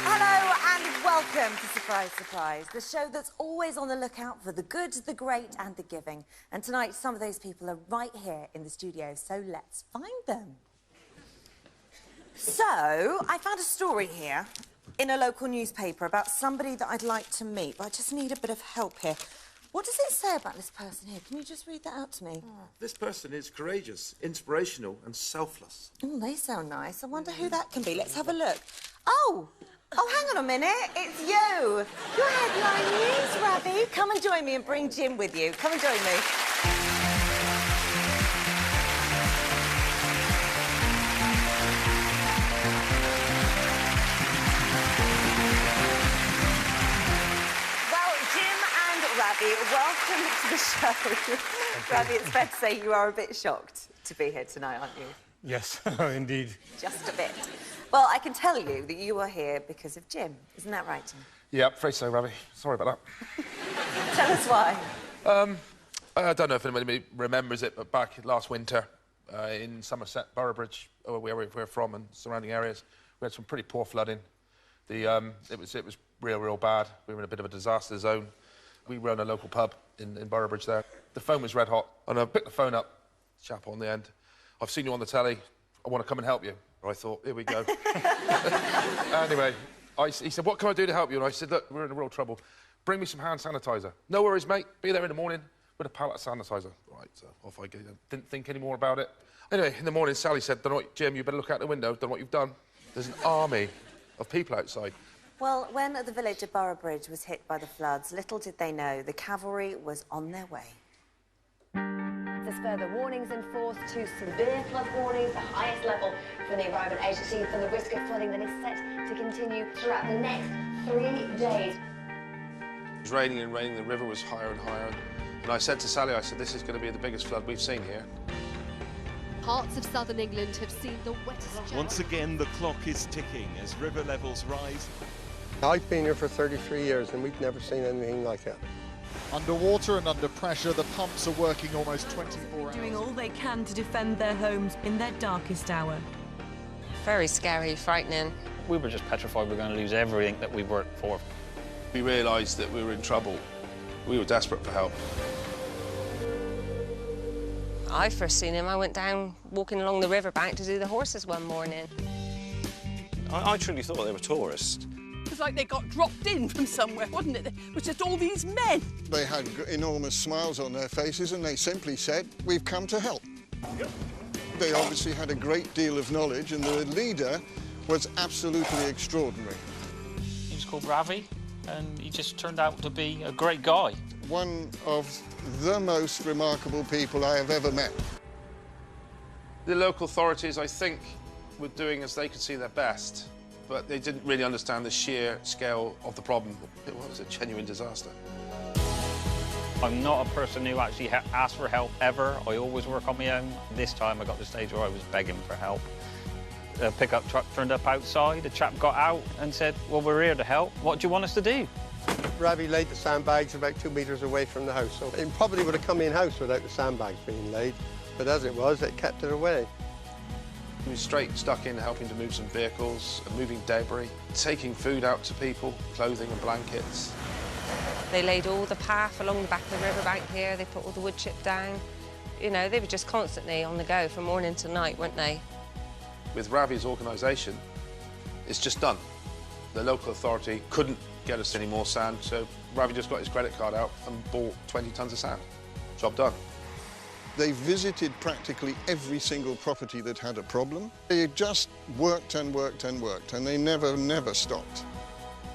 Hello and welcome to Surprise Surprise, the show that's always on the lookout for the good, the great and the giving. And tonight some of those people are right here in the studio, so let's find them. So, I found a story here in a local newspaper about somebody that I'd like to meet, but I just need a bit of help here. What does it say about this person here? Can you just read that out to me? This person is courageous, inspirational and selfless. Oh, they sound nice. I wonder who that can be. Let's have a look. Oh, hang on a minute. It's you. Your headline news, Ravi. Come and join me and bring Jim with you. Come and join me. Ravi, welcome to the show. Ravi, it's fair to say you are a bit shocked to be here tonight, aren't you? Yes, indeed. Just a bit. Well, I can tell you that you are here because of Jim. Isn't that right, Jim? Yeah, afraid so, Ravi. Sorry about that. Tell us why. I don't know if anybody remembers it, but back last winter in Somerset, Boroughbridge, where we're from and surrounding areas, we had some pretty poor flooding. It was real bad. We were in a bit of a disaster zone. We run a local pub in Boroughbridge there. The phone was red hot, and I picked the phone up, chap on the end. I've seen you on the telly. I want to come and help you. I thought, here we go. Anyway, he said, what can I do to help you? And I said, look, we're in real trouble. Bring me some hand sanitizer. No worries, mate. Be there in the morning with a pallet of sanitizer. Right, so off I go. Didn't think any more about it. Anyway, in the morning, Sally said, Jim, you better look out the window. Don't know what you've done. There's an army of people outside. Well, when the village of Boroughbridge was hit by the floods, little did they know the cavalry was on their way. There's further warnings in force to severe flood warnings, the highest level from the Environment Agency for the risk of flooding that is set to continue throughout the next 3 days. It was raining and raining, the river was higher and higher. And I said to Sally, I said, this is going to be the biggest flood we've seen here. Parts of southern England have seen the wettest... Once again, the clock is ticking as river levels rise. I've been here for 33 years and we've never seen anything like that. Underwater and under pressure, the pumps are working almost 24 hours. Doing all they can to defend their homes in their darkest hour. Very scary, frightening. We were just petrified we were going to lose everything that we worked for. We realised that we were in trouble. We were desperate for help. I first seen him, I went down walking along the riverbank to do the horses one morning. I truly thought they were tourists. It was like they got dropped in from somewhere, wasn't it? It was just all these men. They had enormous smiles on their faces and they simply said, we've come to help. Yep. They obviously had a great deal of knowledge and the leader was absolutely extraordinary. He was called Ravi and he just turned out to be a great guy. One of the most remarkable people I have ever met. The local authorities, I think, were doing as they could see their best, but they didn't really understand the sheer scale of the problem. It was a genuine disaster. I'm not a person who actually asks for help ever. I always work on my own. This time I got to the stage where I was begging for help. A pickup truck turned up outside. A chap got out and said, well, we're here to help. What do you want us to do? Ravi laid the sandbags about 2 metres away from the house, so it probably would have come in-house without the sandbags being laid, but as it was, it kept it away. We were straight stuck in helping to move some vehicles, moving debris, taking food out to people, clothing and blankets. They laid all the path along the back of the riverbank here, they put all the wood chip down. You know, they were just constantly on the go from morning to night, weren't they? With Ravi's organisation, it's just done. The local authority couldn't get us any more sand, so Ravi just got his credit card out and bought 20 tonnes of sand. Job done. They visited practically every single property that had a problem. They just worked and worked and worked, and they never stopped.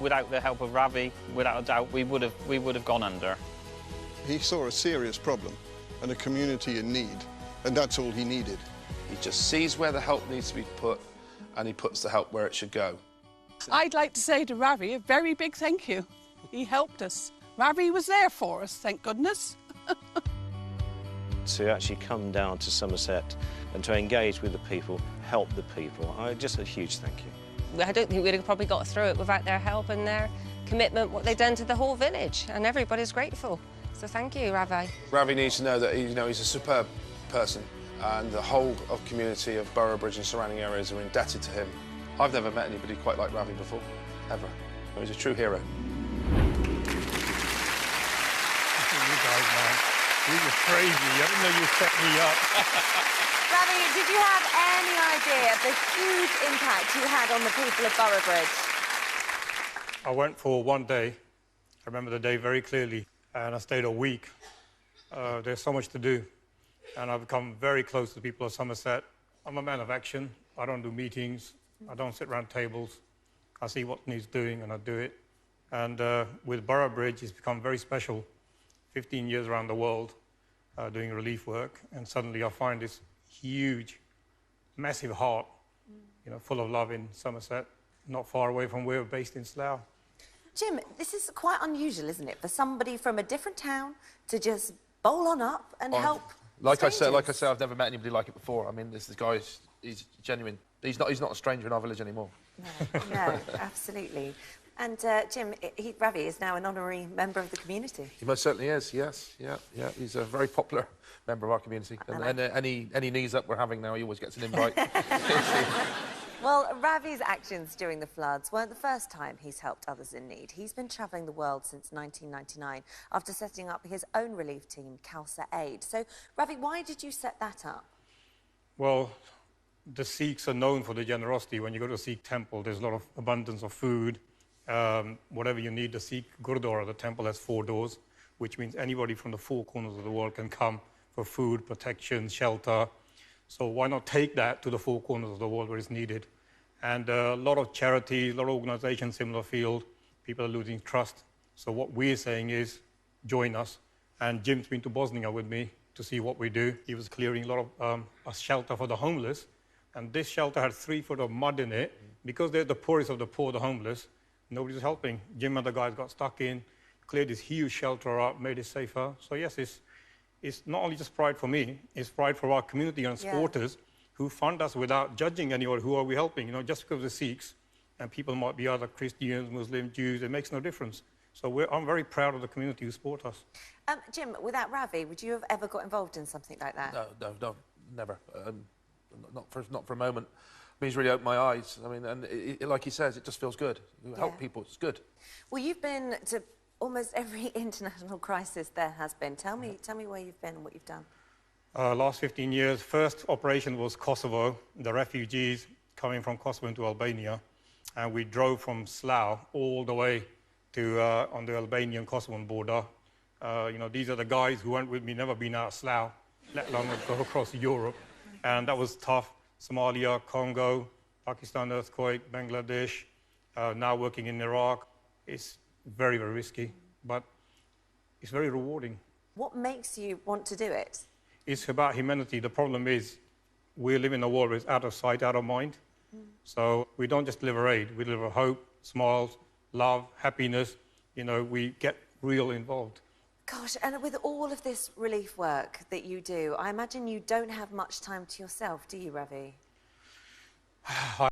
Without the help of Ravi, without a doubt, we would have gone under. He saw a serious problem and a community in need, and that's all he needed. He just sees where the help needs to be put, and he puts the help where it should go. I'd like to say to Ravi a very big thank you. He helped us. Ravi was there for us, thank goodness. To actually come down to Somerset and to engage with the people, help the people, just a huge thank you. I don't think we'd have probably got through it without their help and their commitment, what they've done to the whole village, and everybody's grateful. So thank you, Ravi. Ravi needs to know that he's a superb person, and the whole of community of Boroughbridge and surrounding areas are indebted to him. I've never met anybody quite like Ravi before, ever. He's a true hero. You guys, man, you were crazy. I didn't know you set me up. Ravi, did you have any idea of the huge impact you had on the people of Boroughbridge? I went for 1 day. I remember the day very clearly, and I stayed a week. There's so much to do, and I've become very close to the people of Somerset. I'm a man of action. I don't do meetings. I don't sit around tables. I see what needs doing, and I do it. And with Boroughbridge, it's become very special. 15 years around the world doing relief work, and suddenly I find this huge, massive heart, you know, full of love in Somerset, not far away from where we're based in Slough. Jim, this is quite unusual, isn't it, for somebody from a different town to just bowl on up and help Like I strangers? said, I've never met anybody like it before. I mean, this guy, he's genuine. He's not a stranger in our village anymore. No, absolutely. And Jim, Ravi is now an honorary member of the community. He most certainly is, yes. Yeah. He's a very popular member of our community. And any knees up we're having now, he always gets an invite. Well, Ravi's actions during the floods weren't the first time he's helped others in need. He's been travelling the world since 1999 after setting up his own relief team, Khalsa Aid. So, Ravi, why did you set that up? Well, the Sikhs are known for their generosity. When you go to a Sikh temple, there's a lot of abundance of food. Whatever you need, the Sikh Gurdwara, the temple has 4 doors, which means anybody from the 4 corners of the world can come for food, protection, shelter. So why not take that to the 4 corners of the world where it's needed? And a lot of charities, a lot of organizations, similar field, people are losing trust. So what we're saying is, join us. And Jim's been to Bosnia with me to see what we do. He was clearing a lot of a shelter for the homeless. And this shelter had 3 foot of mud in it. Because they're the poorest of the poor, the homeless, nobody's helping. Jim and the guys got stuck in, cleared this huge shelter up, made it safer. So yes, it's not only just pride for me, it's pride for our community and supporters who fund us without judging anyone. Who are we helping? You know, just because we're Sikhs, and people might be other Christians, Muslims, Jews, it makes no difference. So I'm very proud of the community who support us. Jim, without Ravi, would you have ever got involved in something like that? No, never. Not for a moment. I mean, he's really opened my eyes. I mean, and like he says, it just feels good. You help people, it's good. Well, you've been to almost every international crisis there has been. Tell me where you've been and what you've done. Last 15 years, first operation was Kosovo, the refugees coming from Kosovo into Albania. And we drove from Slough all the way to on the Albanian-Kosovan border. You know, these are the guys who went with me, never been out of Slough, let alone go across Europe. And that was tough. Somalia, Congo, Pakistan earthquake, Bangladesh, now working in Iraq. It's very, very risky, but it's very rewarding. What makes you want to do it? It's about humanity. The problem is we live in a world where it's out of sight, out of mind. So we don't just deliver aid, we deliver hope, smiles, love, happiness. You know, we get real involved. Gosh, and with all of this relief work that you do, I imagine you don't have much time to yourself, do you, Ravi?